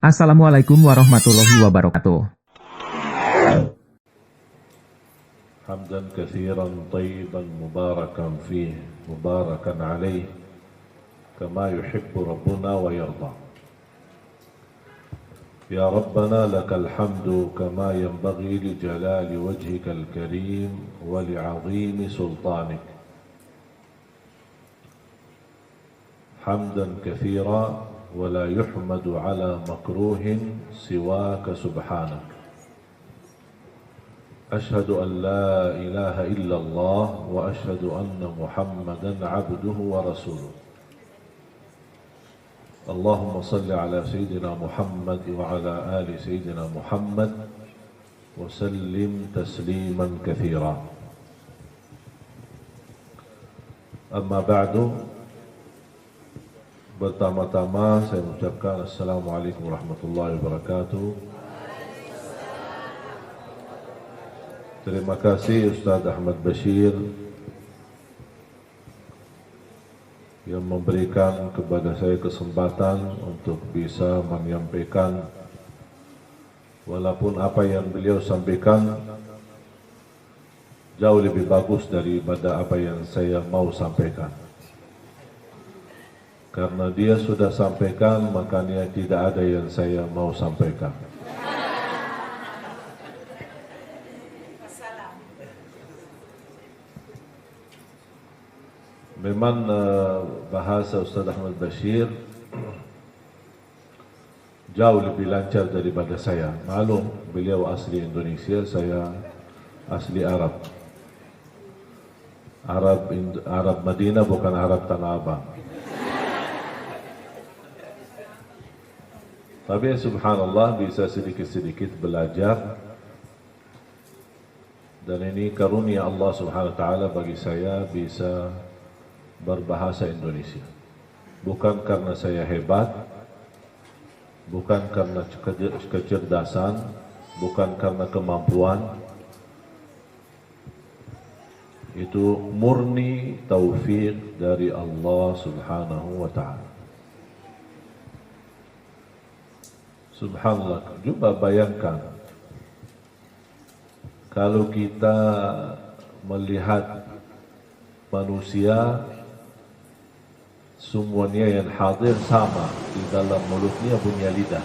Assalamualaikum warahmatullahi wabarakatuh. حمدا كثيرا طيبا مباركا فيه مباركا عليه كما يحب ربنا ويرضى. يا ربنا لك الحمد كما ينبغي لجلال وجهك الكريم ولعظيم سلطانك، حمدا كثيرا ولا يحمد على مكروه سواك سبحانك. أشهد أن لا إله إلا الله وأشهد أن محمدا عبده ورسوله. اللهم صل على سيدنا محمد وعلى آل سيدنا محمد وسلم تسليما كثيرا. أما بعد، pertama-tama saya mengucapkan Assalamualaikum warahmatullahi wabarakatuh. Terima kasih Ustaz Ahmad Bashir yang memberikan kepada saya kesempatan untuk bisa menyampaikan, walaupun apa yang beliau sampaikan jauh lebih bagus daripada apa yang saya mau sampaikan. Karena dia sudah sampaikan, makanya tidak ada yang saya mau sampaikan. Memang bahasa Ustaz Ahmad Bashir jauh lebih lancar daripada saya. Maklum, beliau asli Indonesia, saya asli Arab. Arab Madinah, bukan Arab Tanah Abang. Tapi subhanallah bisa sedikit-sedikit belajar, dan ini karunia Allah subhanahu wa ta'ala bagi saya bisa berbahasa Indonesia. Bukan karena saya hebat, bukan karena kecerdasan, bukan karena kemampuan. Itu murni taufik dari Allah subhanahu wa ta'ala. Subhanallah, coba bayangkan kalau kita melihat manusia semuanya yang hadir sama, di dalam mulutnya punya lidah,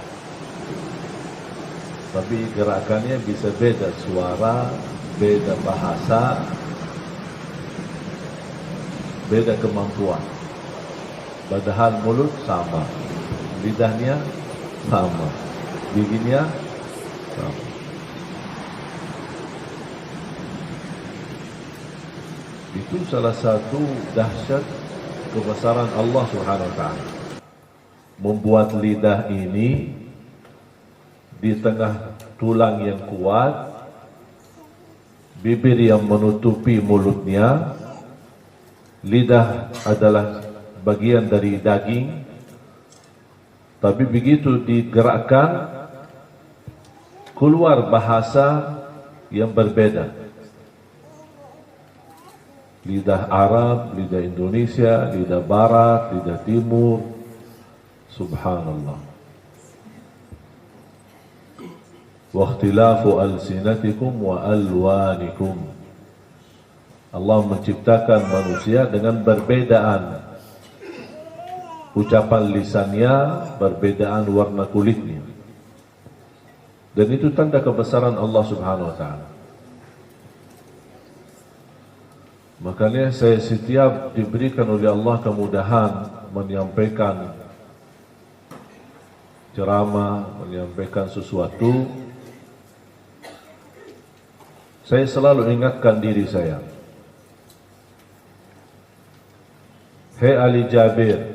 tapi gerakannya bisa beda, suara, beda bahasa, beda kemampuan. Padahal mulut sama, lidahnya sama, giginya sama. Itu salah satu dahsyat kebesaran Allah Subhanahu wa ta'ala. Membuat lidah ini di tengah tulang yang kuat, bibir yang menutupi mulutnya. Lidah adalah bagian dari daging, tapi begitu digerakkan keluar bahasa yang berbeda. Lidah Arab, lidah Indonesia, lidah Barat, lidah Timur. Subhanallah. Wa ikhtilafu alsinatikum wa alwanikum. Allah menciptakan manusia dengan perbedaan ucapan lisannya, perbedaan warna kulitnya. Dan itu tanda kebesaran Allah Subhanahu wa ta'ala. Makanya saya setiap diberikan oleh Allah kemudahan menyampaikan ceramah, menyampaikan sesuatu, saya selalu ingatkan diri saya, hei Ali Jabir,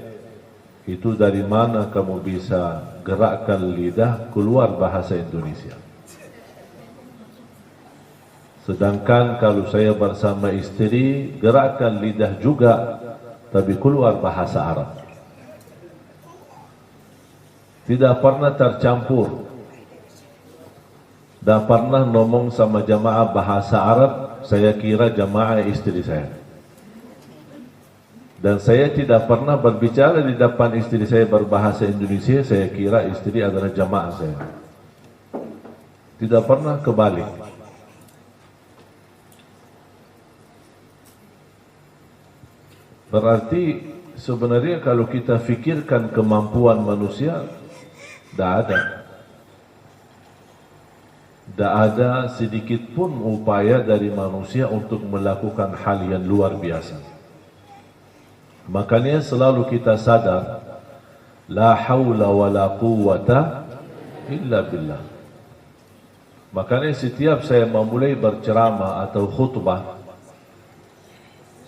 itu dari mana kamu bisa gerakkan lidah keluar bahasa Indonesia? Sedangkan kalau saya bersama istri, gerakkan lidah juga, tapi keluar bahasa Arab. Tidak pernah tercampur. Dan pernah ngomong sama jamaah bahasa Arab, saya kira jamaah istri saya. Dan saya tidak pernah berbicara di depan istri saya berbahasa Indonesia, saya kira istri adalah jamaah saya. Tidak pernah kebalik. Berarti sebenarnya kalau kita fikirkan kemampuan manusia, tidak ada. Tidak ada sedikit pun upaya dari manusia untuk melakukan hal yang luar biasa. Makanya selalu kita sadar, la haula wa la quwwata illa billah. Makanya setiap saya memulai berceramah atau khutbah,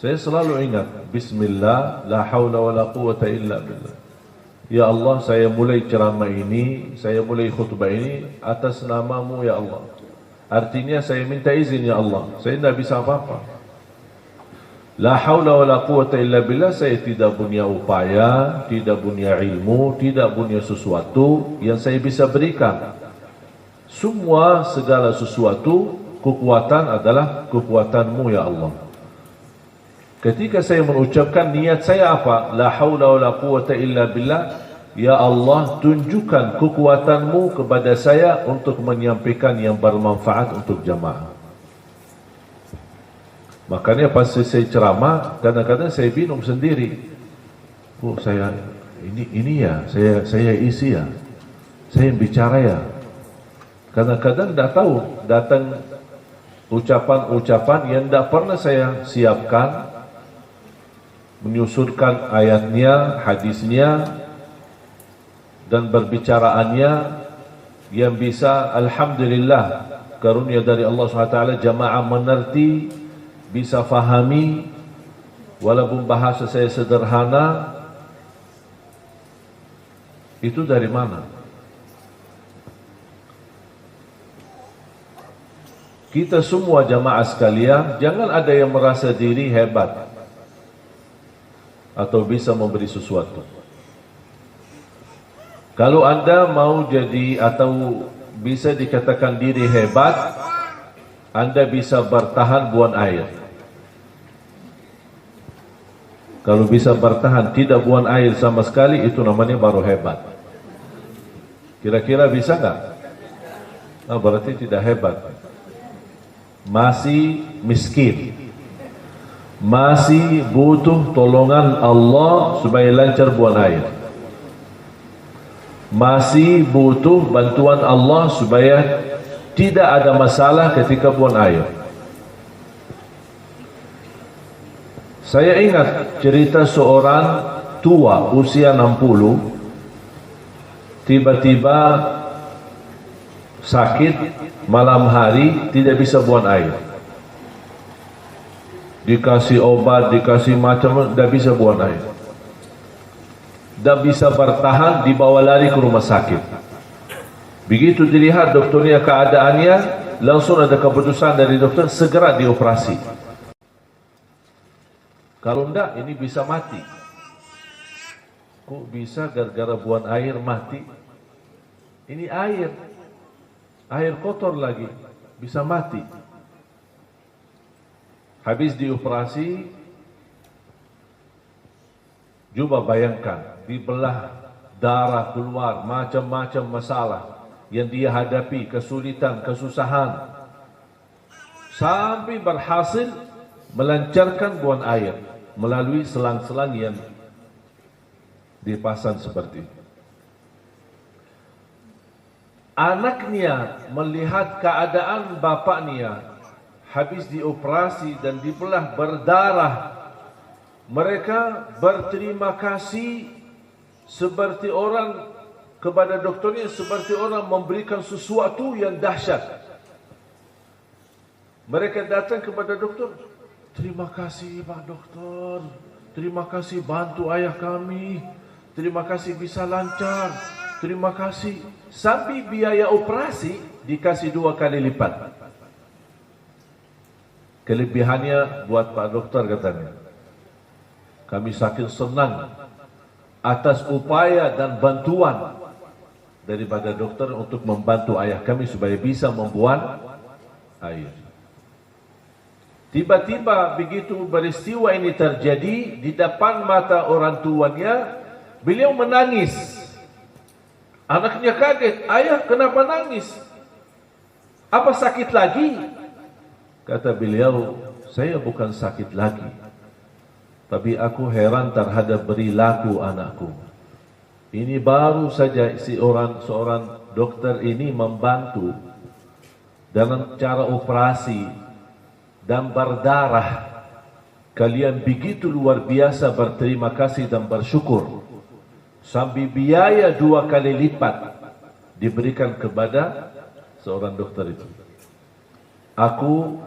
saya selalu ingat, Bismillah, la haula wa la quwwata illa billah. Ya Allah, saya mulai ceramah ini, saya mulai khutbah ini atas namamu ya Allah. Artinya saya minta izin ya Allah, saya tidak bisa apa-apa. La haula wa la quwwata illa billah, saya tidak punya upaya, tidak punya ilmu, tidak punya sesuatu yang saya bisa berikan. Semua segala sesuatu, kekuatan adalah kekuatanmu ya Allah. Ketika saya mengucapkan niat saya apa? La haula wa la quwwata illa billah. Ya Allah, tunjukkan kekuatanmu kepada saya untuk menyampaikan yang bermanfaat untuk jamaah. Makanya pas saya ceramah, kadang-kadang saya bingung sendiri. Oh, saya ini ya, saya isi ya. Saya yang bicara ya. Kadang-kadang tidak tahu, datang ucapan-ucapan yang tidak pernah saya siapkan, menyusunkan ayatnya, hadisnya, dan berbicaraannya yang bisa, alhamdulillah, karunia dari Allah SWT, jamaah mengerti, bisa fahami, walaupun bahasa saya sederhana. Itu dari mana? Kita semua jamaah sekalian, jangan ada yang merasa diri hebat atau bisa memberi sesuatu. Kalau Anda mau jadi atau bisa dikatakan diri hebat, Anda bisa bertahan buang air. Kalau bisa bertahan tidak buang air sama sekali, itu namanya baru hebat. Kira-kira bisa nggak? Nah, berarti tidak hebat. Masih miskin. Masih butuh tolongan Allah supaya lancar buang air. Masih butuh bantuan Allah supaya tidak ada masalah ketika buang air. Saya ingat cerita seorang tua usia 60 tiba-tiba sakit malam hari, tidak bisa buang air. Dikasih obat, dikasih macam, tidak bisa buang air. Tidak bisa bertahan, dibawa lari ke rumah sakit. Begitu dilihat dokternya keadaannya, langsung ada keputusan dari dokter, segera dioperasi. Kalau enggak, ini bisa mati. Kok bisa gara-gara buang air mati? Ini air kotor lagi, bisa mati. Habis dioperasi, coba bayangkan, dibelah, darah keluar, macam-macam masalah yang dia hadapi, kesulitan, kesusahan, sampai berhasil melancarkan buang air melalui selang-selang yang dipasang seperti itu. Anaknya melihat keadaan bapaknya habis dioperasi dan dibelah berdarah, mereka berterima kasih seperti orang kepada dokternya, seperti orang memberikan sesuatu yang dahsyat. Mereka datang kepada dokter, terima kasih Pak Dokter, terima kasih bantu ayah kami, terima kasih bisa lancar, terima kasih. Sampai biaya operasi dikasih 2 kali lipat. Kelebihannya buat Pak Dokter katanya, kami saking senang atas upaya dan bantuan daripada dokter untuk membantu ayah kami supaya bisa membuang air. Tiba-tiba begitu peristiwa ini terjadi di depan mata orang tuanya, beliau menangis. Anaknya kaget, "Ayah, kenapa nangis? Apa sakit lagi?" Kata beliau, "Saya bukan sakit lagi, tapi aku heran terhadap perilaku anakku. Ini baru saja seorang dokter ini membantu dalam cara operasi dan berdarah. Kalian begitu luar biasa berterima kasih dan bersyukur. Sampai biaya 2 kali lipat diberikan kepada seorang dokter itu. Aku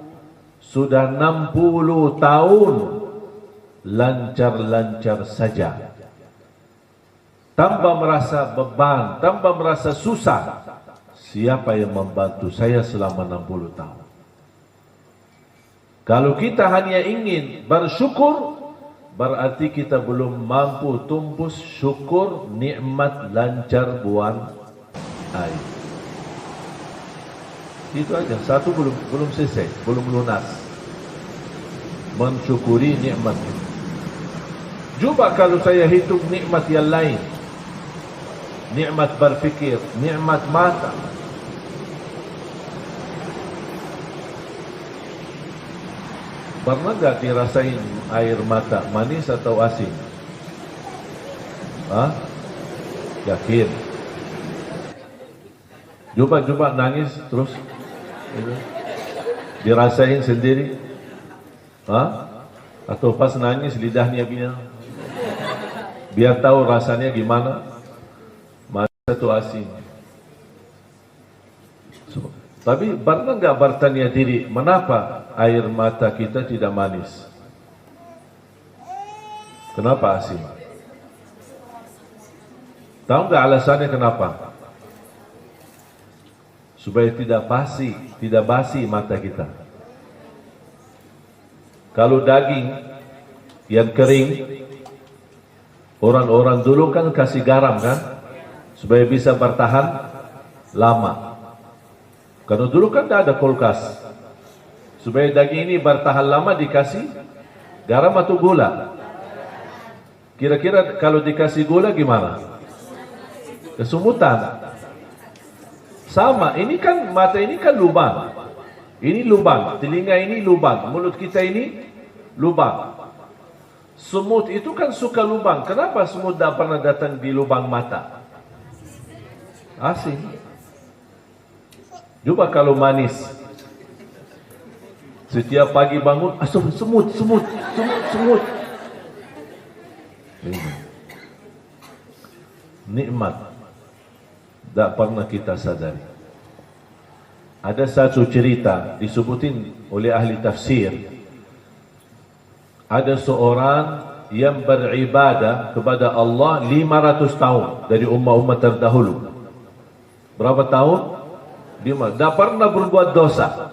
sudah 60 tahun lancar-lancar saja. Tanpa merasa beban, tanpa merasa susah. Siapa yang membantu saya selama 60 tahun? Kalau kita hanya ingin bersyukur, berarti kita belum mampu tumpus syukur nikmat lancar buang air. Itu aja, satu belum selesai, belum lunas. Mensyukuri nikmat. Coba kalau saya hitung nikmat yang lain. Nikmat berfikir, nikmat mata. Pernah gak dirasain air mata manis atau asin? Hah? Yakin? Coba nangis terus. Dirasain sendiri? Hah? Atau pas nangis lidahnya gini? Biar tahu rasanya gimana? Atau asin. Tapi pernah nggak bertanya diri, mengapa air mata kita tidak manis? Kenapa asin? Tahu nggak alasannya kenapa? Supaya tidak basi mata kita. Kalau daging yang kering, orang-orang dulu kan kasih garam kan? Supaya bisa bertahan lama. Karena dulu kan tidak ada kulkas. Supaya daging ini bertahan lama dikasih garam atau gula. Kira-kira kalau dikasih gula gimana? Kesumutan. Sama, ini kan mata ini kan lubang. Ini lubang, telinga ini lubang, mulut kita ini lubang. Semut itu kan suka lubang. Kenapa semut tidak pernah datang di lubang mata? Asin. Coba kalau manis. Setiap pagi bangun, semut. Nikmat. Tak pernah kita sadari. Ada satu cerita disebutin oleh ahli tafsir. Ada seorang yang beribadah kepada Allah 500 tahun dari umat-umat terdahulu. Berapa tahun? 5. Tak pernah berbuat dosa.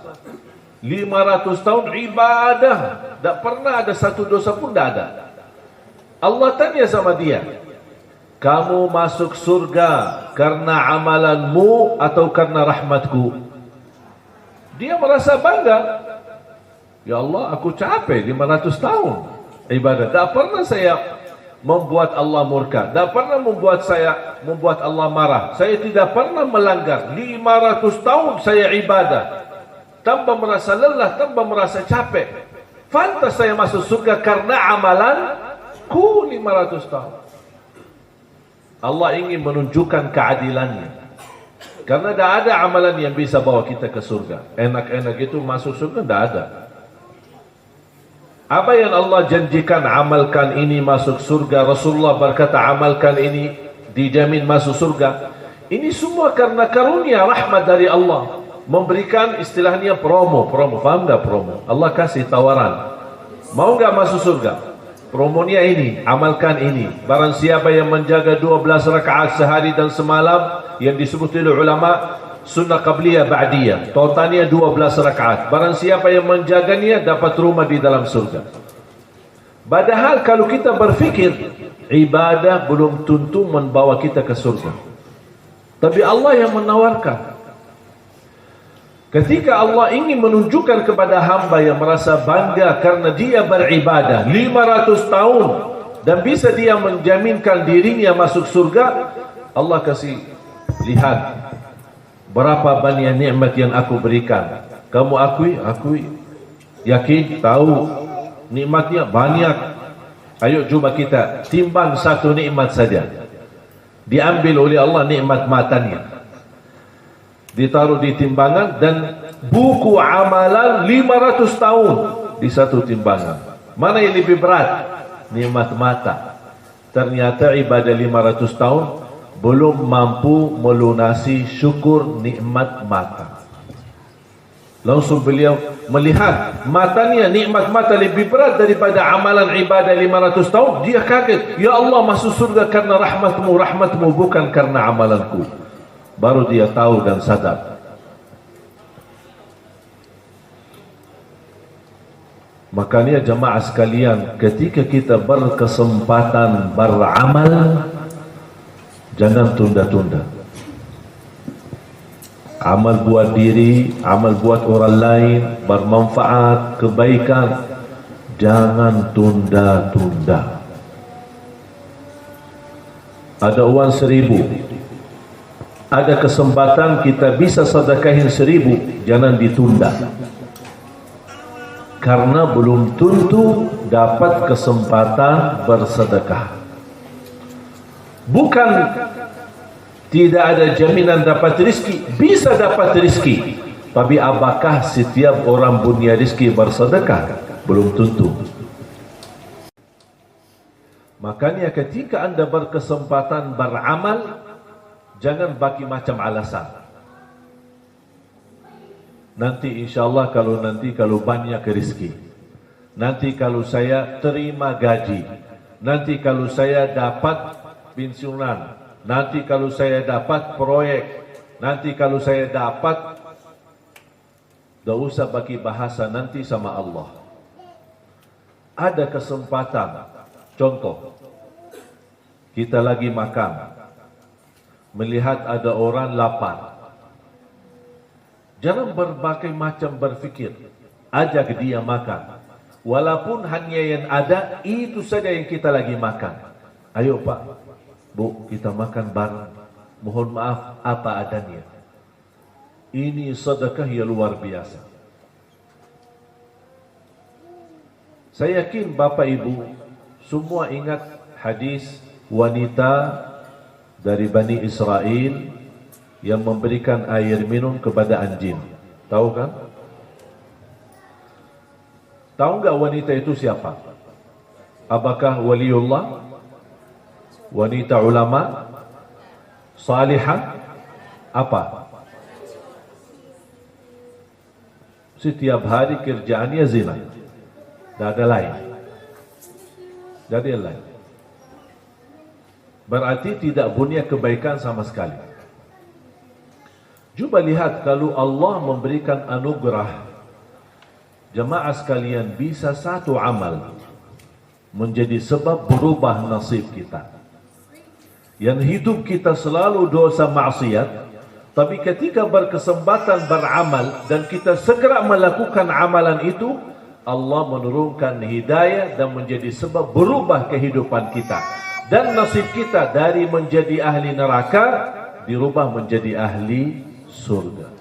500 tahun ibadah. Tak pernah ada satu dosa pun tak ada. Allah tanya sama dia, kamu masuk surga karena amalanmu atau karena rahmatku? Dia merasa bangga. Ya Allah, aku capek 500 tahun ibadah. Tak pernah saya membuat Allah murka. Tak pernah membuat Allah marah. Saya tidak pernah melanggar. 500 tahun saya ibadah tanpa merasa lelah, tanpa merasa capek. Pantas saya masuk surga karena amalanku 500 tahun. Allah ingin menunjukkan keadilannya. Karena tidak ada amalan yang bisa bawa kita ke surga. Enak-enak itu masuk surga tidak ada. Apa yang Allah janjikan, amalkan ini masuk surga. Rasulullah berkata amalkan ini dijamin masuk surga. Ini semua karena karunia rahmat dari Allah. Memberikan istilahnya promo. Faham gak promo? Allah kasih tawaran. Mau gak masuk surga? Promonya ini, amalkan ini. Barang siapa yang menjaga 12 rakaat sehari dan semalam, yang disebut oleh ulama sunnah qabliyah ba'diyah, totalnya 12 rakaat. Barang siapa yang menjaganya dapat rumah di dalam surga. Padahal kalau kita berfikir, ibadah belum tentu membawa kita ke surga. Tapi Allah yang menawarkan. Ketika Allah ingin menunjukkan kepada hamba yang merasa bangga karena dia beribadah 500 tahun dan bisa dia menjaminkan dirinya masuk surga, Allah kasih lihat berapa banyak nikmat yang aku berikan. Kamu akui, yakin, tahu nikmatnya banyak. Ayo cuba kita timbang satu nikmat saja. Diambil oleh Allah nikmat matanya, ditaruh di timbangan, dan buku amalan 500 tahun di satu timbangan. Mana yang lebih berat? Nikmat mata. Ternyata ibadah 500 tahun belum mampu melunasi syukur nikmat mata. Langsung beliau melihat matanya, nikmat mata lebih berat daripada amalan ibadah 500 tahun. Dia kaget, ya Allah, masuk surga karena rahmatmu bukan karena amalanku. Baru dia tahu dan sadar. Makanya jemaah sekalian, ketika kita berkesempatan beramal, jangan tunda-tunda. Amal buat diri, amal buat orang lain, bermanfaat, kebaikan, jangan tunda-tunda. Ada uang 1.000, ada kesempatan kita bisa sedekahin 1.000, jangan ditunda. Karena belum tentu dapat kesempatan bersedekah. Bukan tidak ada jaminan dapat rezeki, bisa dapat rezeki. Tapi apakah setiap orang punya rezeki bersedekah? Belum tentu. Makanya ketika Anda berkesempatan beramal, jangan bagi macam alasan. Nanti insyaAllah kalau banyak rezeki, nanti kalau saya terima gaji, nanti kalau saya dapat pensiunan, nanti kalau saya dapat proyek, nanti kalau saya dapat. Tak usah bagi bahasa nanti sama Allah. Ada kesempatan. Contoh, kita lagi makan, melihat ada orang lapar. Jangan berbagai macam berfikir, ajak dia makan. Walaupun hanya yang ada itu saja yang kita lagi makan. Ayo Pak, Bu, kita makan bareng. Mohon maaf apa adanya. Ini sedekah yang luar biasa. Saya yakin Bapak Ibu semua ingat hadis wanita dari Bani Israel yang memberikan air minum kepada anjing. Tahu kan? Tahu enggak wanita itu siapa? Apakah waliullah? Wanita ulama? Salihah? Apa? Setiap hari kerjaannya zina. Tak ada lain. Tak ada lain. Berarti tidak punya kebaikan sama sekali. Cuba lihat kalau Allah memberikan anugerah, jemaah sekalian, bisa satu amal menjadi sebab berubah nasib kita. Yang hidup kita selalu dosa maksiat, tapi ketika berkesempatan beramal dan kita segera melakukan amalan itu, Allah menurunkan hidayah dan menjadi sebab berubah kehidupan kita. Dan nasib kita dari menjadi ahli neraka dirubah menjadi ahli surga.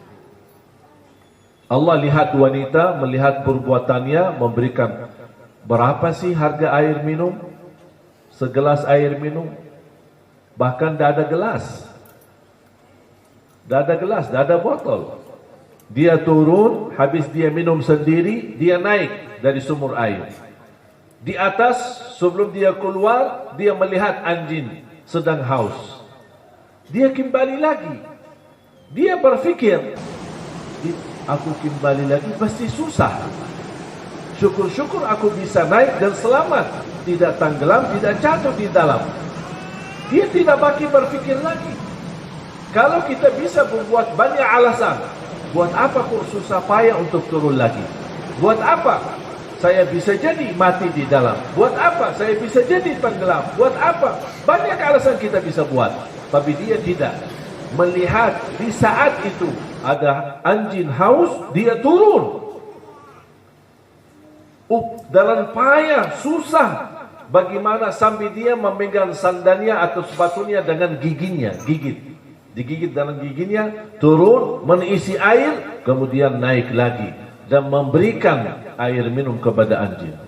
Allah lihat wanita, melihat perbuatannya, memberikan berapa sih harga air minum? Segelas air minum. Bahkan tidak ada gelas. Tidak ada gelas, tidak ada botol. Dia turun, habis dia minum sendiri, dia naik dari sumur air. Di atas, sebelum dia keluar, dia melihat anjing sedang haus. Dia kembali lagi. Dia berfikir, aku kembali lagi pasti susah. Syukur-syukur aku bisa naik dan selamat, tidak tenggelam, tidak jatuh di dalam. Dia tidak bagi berfikir lagi. Kalau kita bisa membuat banyak alasan, buat apa kok susah payah untuk turun lagi? Buat apa saya bisa jadi mati di dalam? Buat apa saya bisa jadi tenggelam? Buat apa? Banyak alasan kita bisa buat. Tapi dia tidak. melihat di saat itu ada anjing haus, dia turun. Dalam payah, susah. Bagaimana sambil dia memegang sandalnya atau sepatunya dengan giginya, digigit dalam giginya, turun, mengisi air, kemudian naik lagi dan memberikan air minum kepada anjing.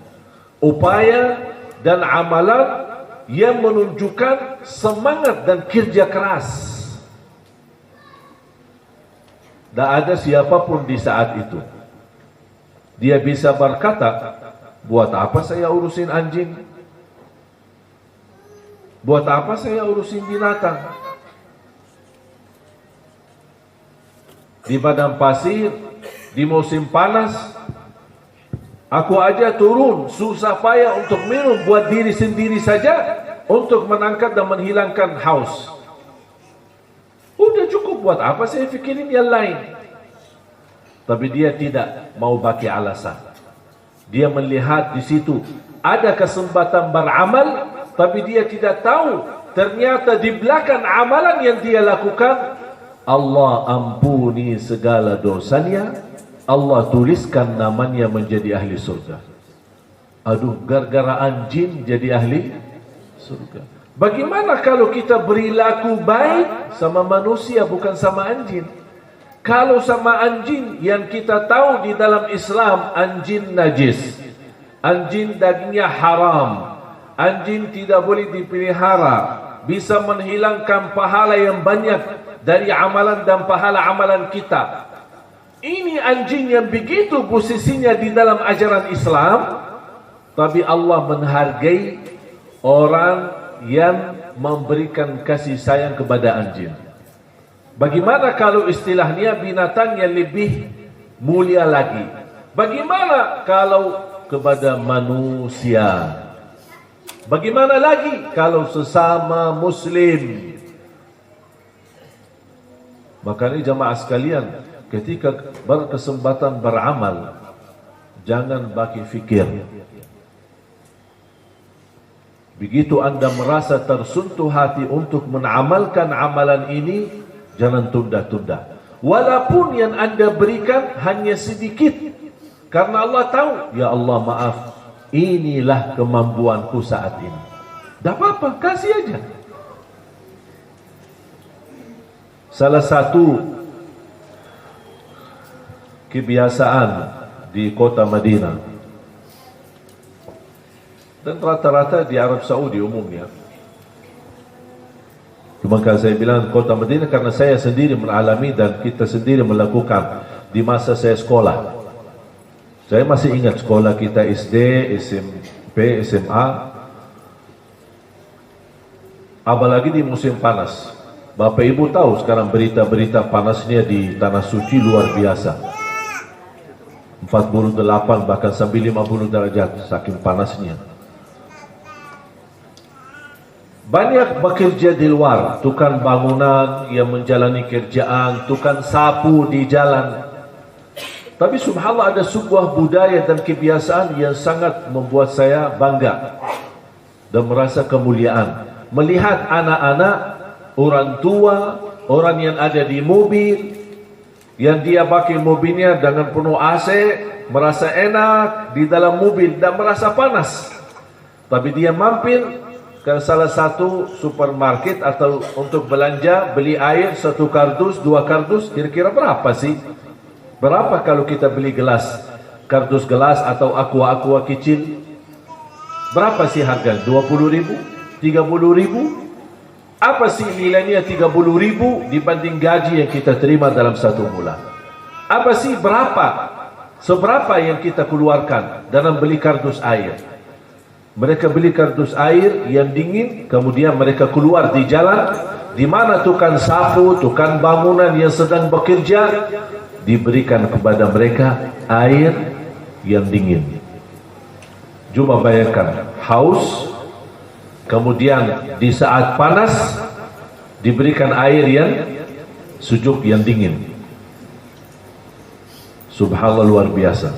Upaya dan amalan yang menunjukkan semangat dan kerja keras. Tak ada siapapun di saat itu. Dia bisa berkata, buat apa saya urusin anjing? Buat apa saya urusin binatang? Di padang pasir, di musim panas, aku aja turun susah payah untuk minum buat diri sendiri saja, untuk menangkap dan menghilangkan haus. Udah cukup, buat apa saya pikirin yang lain? Tapi dia tidak mau pakai alasan. Dia melihat di situ ada kesempatan beramal, tapi dia tidak tahu ternyata di belakang amalan yang dia lakukan, Allah ampuni segala dosanya, Allah tuliskan namanya menjadi ahli surga. Aduh, gara-gara anjing jadi ahli surga. Bagaimana kalau kita berilaku baik sama manusia, bukan sama anjing? Kalau sama anjing yang kita tahu di dalam Islam, anjing najis, anjing dagingnya haram, anjing tidak boleh dipelihara, bisa menghilangkan pahala yang banyak dari amalan dan pahala amalan kita. Ini anjing yang begitu posisinya di dalam ajaran Islam, tapi Allah menghargai orang yang memberikan kasih sayang kepada anjing. Bagaimana kalau istilahnya binatang yang lebih mulia lagi? Bagaimana kalau kepada manusia? Bagaimana lagi kalau sesama muslim? Makanya jamaah sekalian, ketika berkesempatan beramal, jangan bagi fikir. Begitu Anda merasa tersentuh hati untuk mengamalkan amalan ini, jangan tunda-tunda. Walaupun yang Anda berikan hanya sedikit, karena Allah tahu, ya Allah maaf, inilah kemampuanku saat ini. Tak apa-apa, kasih aja. Salah satu kebiasaan di kota Madinah, dan rata-rata di Arab Saudi umumnya, cuma kalau saya bilang kota Madinah karena saya sendiri mengalami dan kita sendiri melakukan di masa saya sekolah. Saya masih ingat sekolah kita SD, SMP, SMA, apalagi di musim panas. Bapak Ibu tahu sekarang berita-berita panasnya di Tanah Suci luar biasa. 48 bahkan sampai 50 derajat saking panasnya. Banyak bekerja di luar, tukang bangunan yang menjalani kerjaan, tukang sapu di jalan. Tapi subhanallah ada sebuah budaya dan kebiasaan yang sangat membuat saya bangga dan merasa kemuliaan. Melihat anak-anak, orang tua, orang yang ada di mobil, yang dia pakai mobilnya dengan penuh AC, merasa enak di dalam mobil, dan merasa panas. Tapi dia mampir ke salah satu supermarket atau untuk belanja, beli air 1 kardus, 2 kardus, kira-kira berapa sih? Berapa kalau kita beli gelas, kardus gelas atau aqua kecil? Berapa sih harga? 20.000? 30.000? Apa sih nilainya 30.000 dibanding gaji yang kita terima dalam satu bulan? Apa sih seberapa yang kita keluarkan dalam beli kardus air? Mereka beli kardus air yang dingin, kemudian mereka keluar di jalan, di mana tukang sapu, tukang bangunan yang sedang bekerja, diberikan kepada mereka air yang dingin. Coba bayangkan, haus, kemudian di saat panas diberikan air yang sejuk, yang dingin. Subhanallah, luar biasa.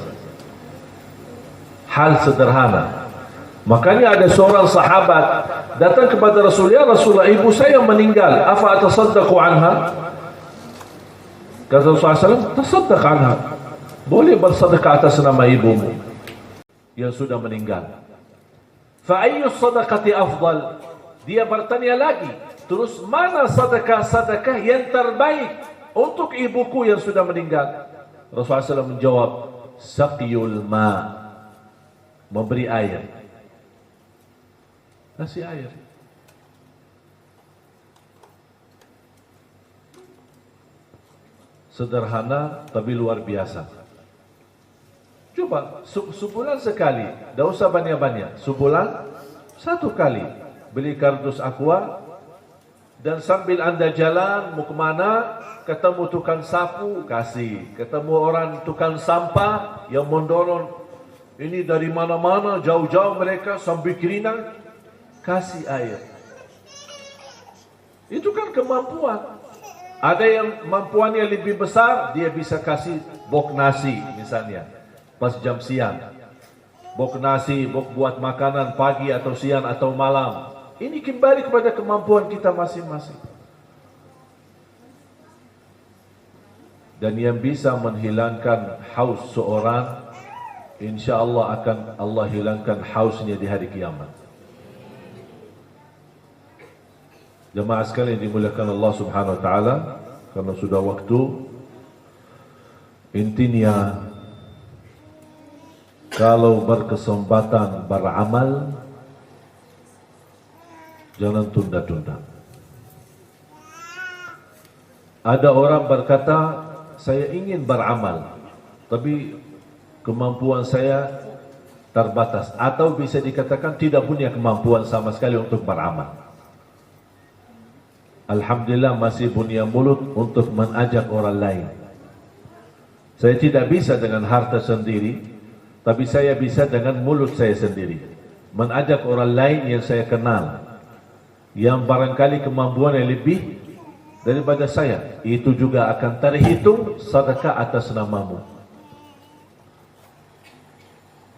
Hal sederhana, Makanya ada seorang sahabat datang kepada Rasulullah, Rasulullah, ibu saya meninggal, afa atasaddaqu anha? Kata Rasulullah SAW, tasaddaq anha. Boleh bersedekah atas nama ibumu yang sudah meninggal. Fa ayyu sadaqati afdal? Dia bertanya lagi, terus mana sedekah-sedekah yang terbaik untuk ibuku yang sudah meninggal? Rasulullah SAW menjawab, saqiyul ma, memberi air. Kasih air. Sederhana tapi luar biasa. Coba sebulan sekali, tidak usah banyak-banyak. Sebulan satu kali beli kardus aqua, dan sambil anda jalan mau kemana, ketemu tukang sapu, kasih. Ketemu orang tukang sampah yang mendorong ini dari mana-mana, jauh-jauh mereka sambil keringat, kasih air. Itu kan kemampuan. Ada yang mampuannya lebih besar, dia bisa kasih bok nasi misalnya pas jam siang. Bok nasi, bok buat makanan pagi atau siang atau malam. Ini kembali kepada kemampuan kita masing-masing. Dan yang bisa menghilangkan haus seorang, insya Allah akan Allah hilangkan hausnya di hari kiamat. Jemaah sekalian dimuliakan Allah Subhanahu wa taala, karena sudah waktu, intinya kalau berkesempatan beramal, jangan tunda-tunda. Ada orang berkata, saya ingin beramal, tapi kemampuan saya terbatas, atau bisa dikatakan tidak punya kemampuan sama sekali untuk beramal. Alhamdulillah masih punya mulut untuk mengajak orang lain. Saya tidak bisa dengan harta sendiri, tapi saya bisa dengan mulut saya sendiri mengajak orang lain yang saya kenal, yang barangkali kemampuannya lebih daripada saya. Itu juga akan terhitung sedekah atas namamu.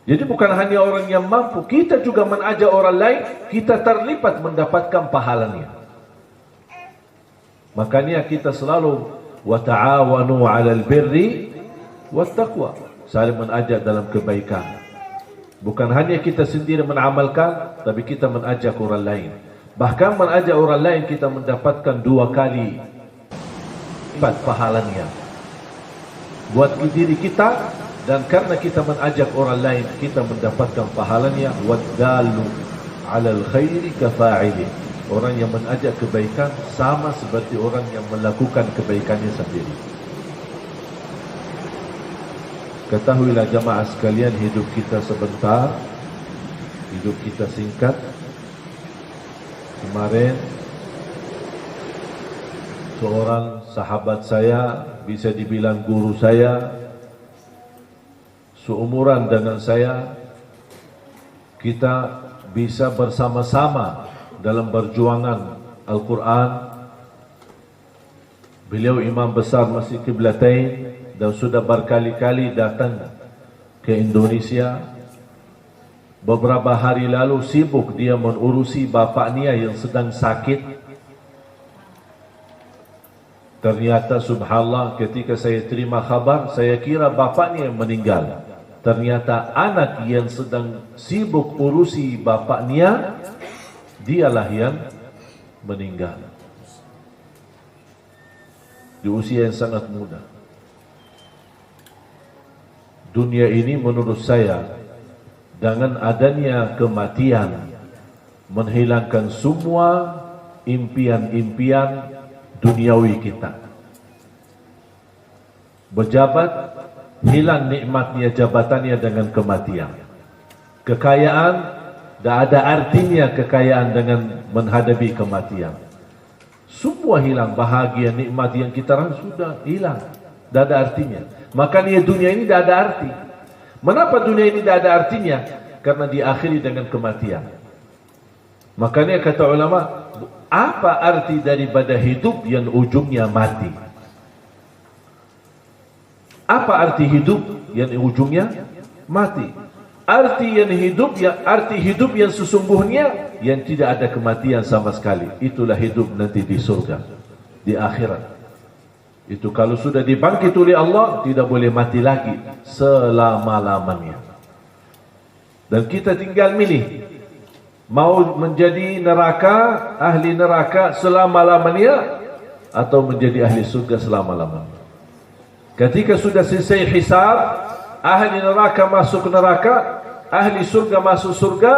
Jadi bukan hanya orang yang mampu, kita juga mengajak orang lain, kita terlibat mendapatkan pahalanya. Makanya kita selalu wa ta'awanu 'alal birri wat taqwa, saling mengajak dalam kebaikan. Bukan hanya kita sendiri mengamalkan, tapi kita mengajak orang lain. Bahkan mengajak orang lain kita mendapatkan 2 kali lipat pahalanya buat diri kita, dan karena kita mengajak orang lain kita mendapatkan pahalanya. Waddalu 'alal khairi kafa'ili. Orang yang mengajak kebaikan sama seperti orang yang melakukan kebaikannya sendiri. Ketahuilah jamaah sekalian, hidup kita sebentar, hidup kita singkat. Kemarin seorang sahabat saya, bisa dibilang guru saya, seumuran dengan saya, kita bisa bersama-sama dalam perjuangan Al-Quran. Beliau imam besar Masjid Qiblatain dan sudah berkali-kali datang ke Indonesia. Beberapa hari lalu sibuk dia mengurusi bapaknya yang sedang sakit. Ternyata subhanallah, ketika saya terima khabar, saya kira bapaknya yang meninggal. Ternyata anak yang sedang sibuk urusi bapaknya, dialah yang meninggal di usia yang sangat muda. Dunia ini menurut saya, dengan adanya kematian, menghilangkan semua impian-impian duniawi kita. Berjabat, hilang nikmatnya jabatannya dengan kematian. Kekayaan, tidak ada artinya kekayaan dengan menghadapi kematian. Semua hilang, bahagia, nikmat yang kita rasakan sudah hilang, tidak ada artinya. Makanya dunia ini tidak ada arti. Mengapa dunia ini tidak ada artinya? Karena diakhiri dengan kematian. Makanya kata ulama, apa arti daripada hidup yang ujungnya mati? Apa arti hidup yang ujungnya mati? Arti hidup yang sesungguhnya yang tidak ada kematian sama sekali. Itulah hidup nanti di surga, di akhirat. Itu kalau sudah dibangkit oleh Allah, tidak boleh mati lagi selama-lamanya. Dan kita tinggal milih, mau menjadi neraka, ahli neraka selama-lamanya, atau menjadi ahli surga selama-lamanya. Ketika sudah selesai hisab, ahli neraka masuk neraka, ahli surga masuk surga,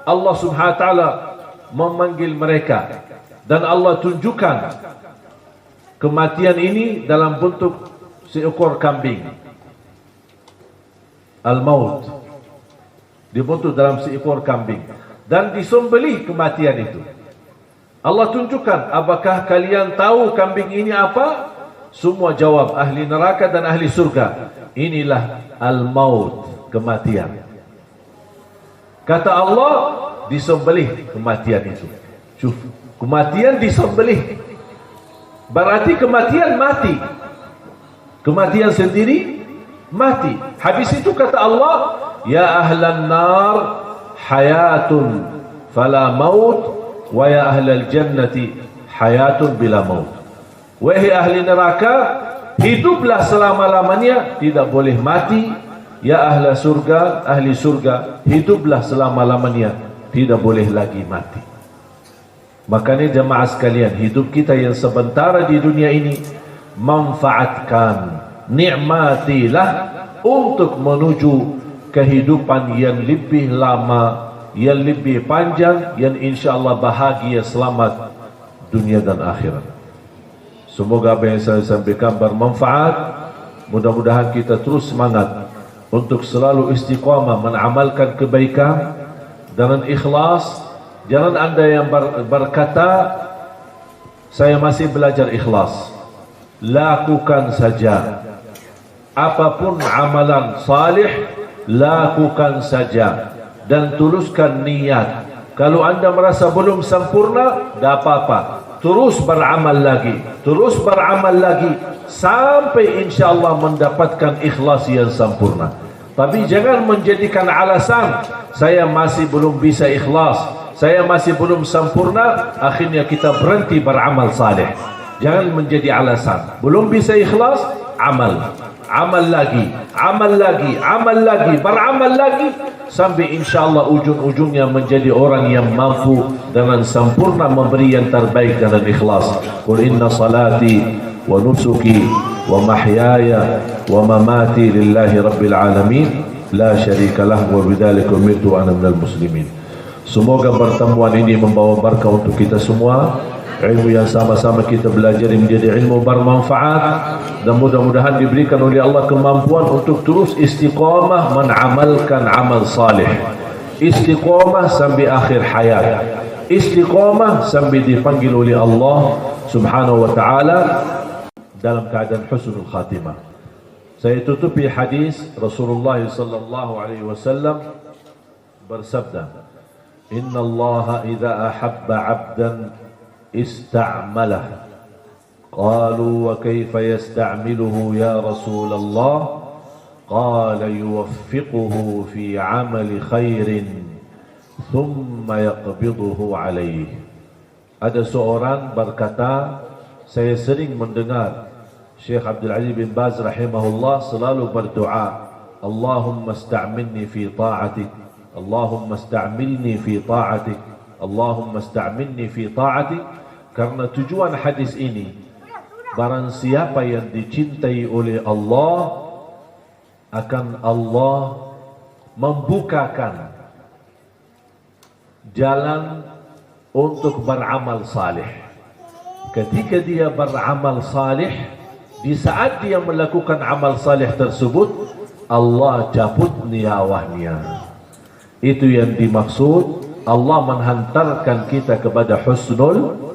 Allah Subhanahu wa taala memanggil mereka dan Allah tunjukkan kematian ini dalam bentuk seekor kambing. Al-maut dibentuk dalam seekor kambing dan disembelih kematian itu. Allah tunjukkan, apakah kalian tahu kambing ini apa? Semua jawab, ahli neraka dan ahli surga. Inilah al-maut, kematian. Kata Allah, disembelih kematian itu. Cuf, kematian disembelih. Berarti kematian mati. Kematian sendiri mati. Habis itu kata Allah, ya ahlan nar hayatun fala maut, wa ya ahlal jannati hayatun bila maut. Wahai ahli neraka, hiduplah selama-lamanya, tidak boleh mati. Ya ahli surga, hiduplah selama-lamanya, tidak boleh lagi mati. Makanya jemaah sekalian, hidup kita yang sementara di dunia ini, manfaatkan, nikmatilah untuk menuju kehidupan yang lebih lama, yang lebih panjang, yang insyaAllah bahagia, selamat dunia dan akhirat. Semoga apa yang saya sampaikan bermanfaat. Mudah-mudahan kita terus semangat untuk selalu istiqamah menamalkan kebaikan dengan ikhlas. Jangan anda yang berkata, saya masih belajar ikhlas. Lakukan saja. Apapun amalan salih, lakukan saja. Dan tuluskan niat. Kalau anda merasa belum sempurna, tidak apa-apa. Terus beramal lagi, terus beramal lagi, sampai insyaAllah mendapatkan ikhlas yang sempurna. Tapi jangan menjadikan alasan, saya masih belum bisa ikhlas, saya masih belum sempurna, akhirnya kita berhenti beramal saleh. Jangan menjadi alasan, belum bisa ikhlas, amal lagi, beramal lagi, sampai insyaAllah ujung-ujungnya menjadi orang yang mampu dengan sempurna memberi yang terbaik dengan ikhlas. Qul inna salati wa nusuki wa mahyaya wa mamati lillahi rabbil alamin la syarika lah wa bidzalika umirtu ana minal muslimin. Semoga pertemuan ini membawa berkah untuk kita semua. Ilmu yang sama-sama kita belajar menjadi ilmu bermanfaat, dan mudah-mudahan diberikan oleh Allah kemampuan untuk terus istiqamah menamalkan amal salih. Istiqamah sampai akhir hayat. Istiqamah sampai dipanggil oleh Allah Subhanahu wa taala dalam keadaan husnul khatimah. Saya tutupi hadis Rasulullah sallallahu alaihi wasallam bersabda, "Inna Allah idza ahabba 'abdan استعمله قالوا وكيف يستعمله يا رسول الله قال يوفقه في عمل خير ثم يقبضه عليه." Ada seorang berkata, saya sering mendengar Syekh Abdul Aziz bin Baz rahimahullah selalu berdoa, Allahumma sta'milni fi ta'atik, Allahumma sta'milni fi ta'atik, Allahumma sta'milni fi ta'atik. Karena tujuan hadis ini, barang siapa yang dicintai oleh Allah, akan Allah membukakan jalan untuk beramal salih. Ketika dia beramal salih, di saat dia melakukan amal salih tersebut, Allah cabut nyawanya. Itu yang dimaksud, Allah menghantarkan kita kepada husnul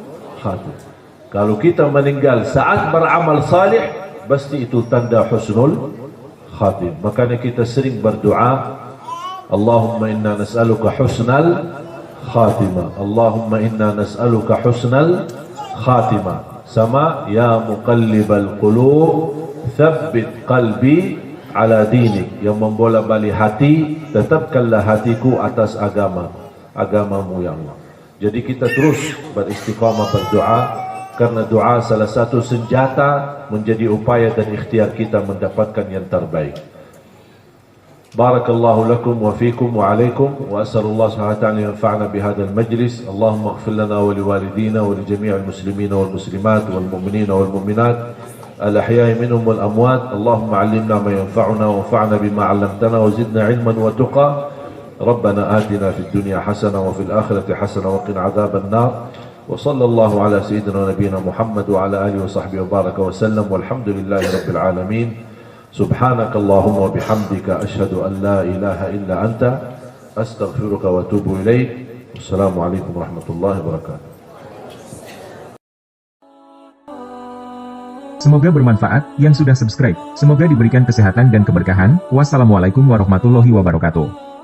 khatimah. Kalau kita meninggal saat beramal salih, pasti itu tanda husnul khatimah. Makanya kita sering berdoa, Allahumma inna nas'aluka husnal khatimah, Allahumma inna nas'aluka husnal khatimah. Sama, ya muqallibal qulub thabbit qalbi ala dinik, yang membola-balik hati, tetapkanlah hatiku atas agamamu ya Allah. Jadi kita terus beristiqamah berdoa, karena doa salah satu senjata menjadi upaya dan ikhtiar kita mendapatkan yang terbaik. Barakallahu lakum wa fikum wa alaikum, wa as'alullah subhanahu wa ta'ala yanfa'na bihadzal majlis. Allahumma ighfir lana wa liwalidina wa li jami'il muslimina wal muslimat wal mu'minina wal mu'minat al-ahya'i minhum wal amwat. Allahumma 'allimna ma yanfa'una wanfa'na bima 'allamtana wa zidna 'ilman wa tuqa. Rabbana atina fid dunya hasanah wa fil akhirati hasanah wa qina 'adzaban nar. Wa sallallahu ala sayyidina nabiyyina Muhammad wa ala alihi wa sahbihi wa baraka wa sallam, walhamdulillahi rabbil alamin. Subhanakallahumma wa bihamdika asyhadu an la ilaha illa anta astaghfiruka wa atubu ilaik. Wassalamualaikum warahmatullahi wabarakatuh. Semoga bermanfaat yang sudah subscribe. Semoga diberikan kesehatan dan keberkahan. Wassalamualaikum warahmatullahi wabarakatuh.